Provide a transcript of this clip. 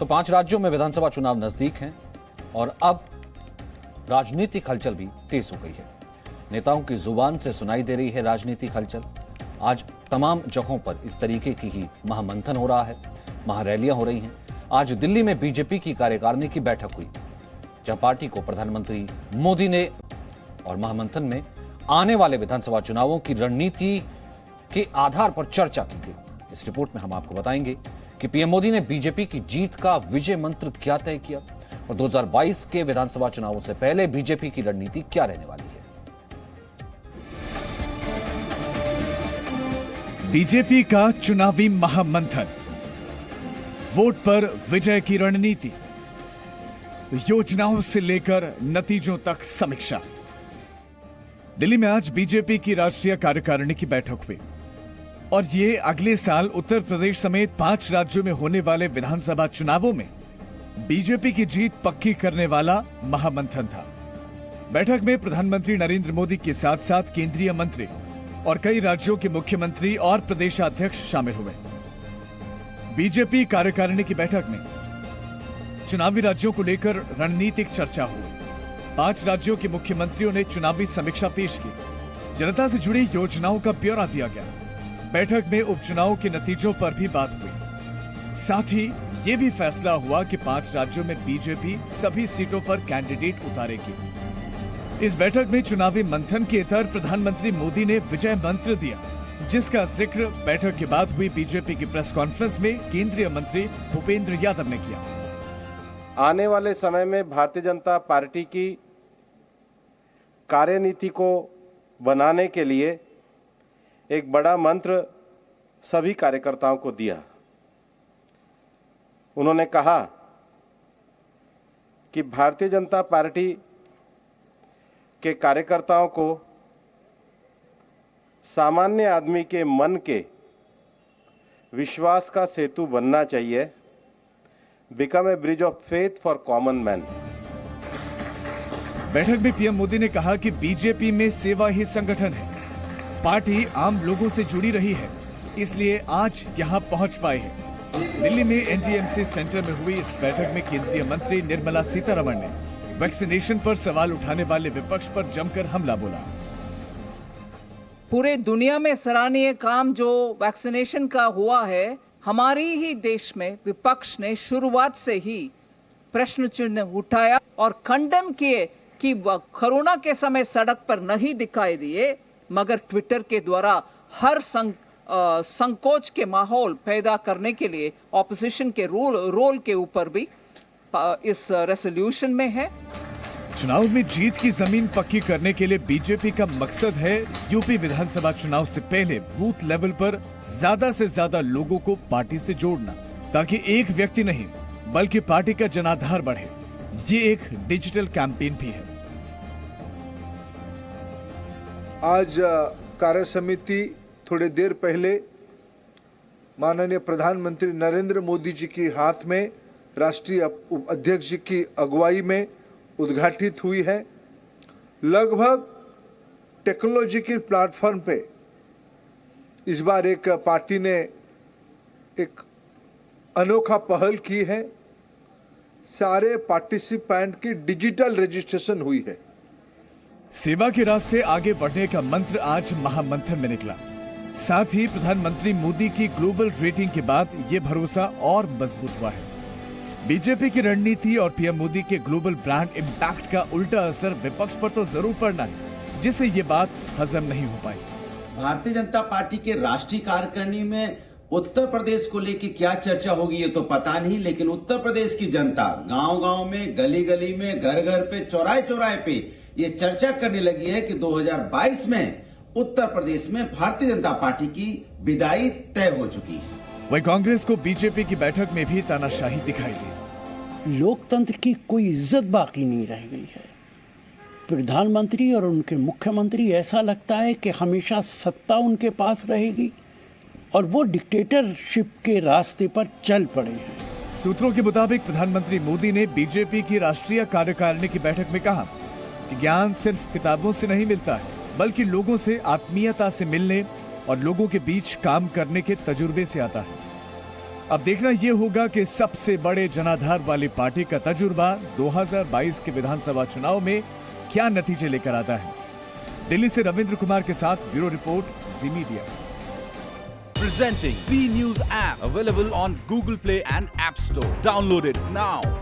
तो 5 राज्यों में विधानसभा चुनाव नजदीक हैं और अब राजनीतिक हलचल भी तेज हो गई है। नेताओं की जुबान से सुनाई दे रही है राजनीतिक हलचल। आज तमाम जगहों पर इस तरीके की ही महामंथन हो रहा है, महारैलियां हो रही हैं। आज दिल्ली में बीजेपी की कार्यकारिणी की बैठक हुई, जहां पार्टी को प्रधानमंत्री मोदी ने और महामंथन में आने वाले विधानसभा चुनावों की रणनीति के आधार पर चर्चा की गई। इस रिपोर्ट में हम आपको बताएंगे कि पीएम मोदी ने बीजेपी की जीत का विजय मंत्र क्या तय किया और 2022 के विधानसभा चुनावों से पहले बीजेपी की रणनीति क्या रहने वाली है। बीजेपी का चुनावी महामंथन, वोट पर विजय की रणनीति, योजनाओं से लेकर नतीजों तक समीक्षा। दिल्ली में आज बीजेपी की राष्ट्रीय कार्यकारिणी की बैठक हुई और ये अगले साल उत्तर प्रदेश समेत 5 राज्यों में होने वाले विधानसभा चुनावों में बीजेपी की जीत पक्की करने वाला महामंथन था। बैठक में प्रधानमंत्री नरेंद्र मोदी के साथ साथ केंद्रीय मंत्री और कई राज्यों के मुख्यमंत्री और प्रदेशाध्यक्ष शामिल हुए। बीजेपी कार्यकारिणी की बैठक में चुनावी राज्यों को लेकर रणनीतिक चर्चा हुई। 5 राज्यों के मुख्यमंत्रियों ने चुनावी समीक्षा पेश की। जनता से जुड़ी योजनाओं का ब्यौरा दिया गया। बैठक में उपचुनाव के नतीजों पर भी बात हुई। साथ ही ये भी फैसला हुआ कि 5 राज्यों में बीजेपी सभी सीटों पर कैंडिडेट उतारेगी। इस बैठक में चुनावी मंथन के इतर प्रधानमंत्री मोदी ने विजय मंत्र दिया, जिसका जिक्र बैठक के बाद हुई बीजेपी की प्रेस कॉन्फ्रेंस में केंद्रीय मंत्री भूपेंद्र यादव ने किया। आने वाले समय में भारतीय जनता पार्टी की कार्यनीति को बनाने के लिए एक बड़ा मंत्र सभी कार्यकर्ताओं को दिया। उन्होंने कहा कि भारतीय जनता पार्टी के कार्यकर्ताओं को सामान्य आदमी के मन के विश्वास का सेतु बनना चाहिए, become a bridge of faith for common man. बैठक में पीएम मोदी ने कहा कि बीजेपी में सेवा ही संगठन है। पार्टी आम लोगों से जुड़ी रही है, इसलिए आज यहां पहुंच पाए हैं। दिल्ली में एनडीएमसी सेंटर में हुई इस बैठक में केंद्रीय मंत्री निर्मला सीतारमण ने वैक्सीनेशन पर सवाल उठाने वाले विपक्ष पर जमकर हमला बोला। पूरे दुनिया में सराहनीय काम जो वैक्सीनेशन का हुआ है, हमारी ही देश में विपक्ष ने शुरुआत से ही प्रश्न चिन्ह उठाया और खंडन किए कि कोरोना के समय सड़क पर नहीं दिखाई दिए, मगर ट्विटर के द्वारा हर संकोच के माहौल पैदा करने के लिए ऑपोजिशन के रोल के ऊपर भी इस रेजोल्यूशन में है। चुनाव में जीत की जमीन पक्की करने के लिए बीजेपी का मकसद है यूपी विधानसभा चुनाव से पहले बूथ लेवल पर ज्यादा से ज्यादा लोगों को पार्टी से जोड़ना, ताकि एक व्यक्ति नहीं बल्कि पार्टी का जनाधार बढ़े। ये एक डिजिटल कैंपेन भी है। आज कार्य समिति थोड़ी देर पहले माननीय प्रधानमंत्री नरेंद्र मोदी जी के हाथ में राष्ट्रीय अध्यक्ष जी की अगुवाई में उद्घाटित हुई है। लगभग टेक्नोलॉजी के प्लेटफॉर्म पे इस बार एक पार्टी ने एक अनोखा पहल की है। सारे पार्टिसिपेंट की डिजिटल रजिस्ट्रेशन हुई है। सेवा के रास्ते आगे बढ़ने का मंत्र आज महामंथन में निकला। साथ ही प्रधानमंत्री मोदी की ग्लोबल रेटिंग के बाद ये भरोसा और मजबूत हुआ है। बीजेपी की रणनीति और पीएम मोदी के ग्लोबल ब्रांड इंपैक्ट का उल्टा असर विपक्ष पर तो जरूर पड़ना है, जिससे ये बात हजम नहीं हो पाई। भारतीय जनता पार्टी के राष्ट्रीय कार्यकारिणी में उत्तर प्रदेश को लेकर क्या चर्चा होगी ये तो पता नहीं, लेकिन उत्तर प्रदेश की जनता गांव-गांव में, गली-गली में, घर-घर पे, चौराहे-चौराहे पे ये चर्चा करने लगी है कि 2022 में उत्तर प्रदेश में भारतीय जनता पार्टी की विदाई तय हो चुकी है। वहीं कांग्रेस को बीजेपी की बैठक में भी तानाशाही दिखाई दी। लोकतंत्र की कोई इज्जत बाकी नहीं रह गई है। प्रधानमंत्री और उनके मुख्यमंत्री ऐसा लगता है कि हमेशा सत्ता उनके पास रहेगी और वो डिक्टेटरशिप के रास्ते पर चल पड़े हैं। सूत्रों के मुताबिक प्रधानमंत्री मोदी ने बीजेपी की राष्ट्रीय कार्यकारिणी की बैठक में कहा कि ज्ञान सिर्फ किताबों से नहीं मिलता है, बल्कि लोगों से आत्मीयता से मिलने और लोगों के बीच काम करने के तजुर्बे से आता है। अब देखना यह होगा कि सबसे बड़े जनाधार वाली पार्टी का तजुर्बा 2022 के विधानसभा चुनाव में क्या नतीजे लेकर आता है। दिल्ली से रविंद्र कुमार के साथ bureau report, ji media. Presenting B News app, available on Google Play and App Store. Download it now.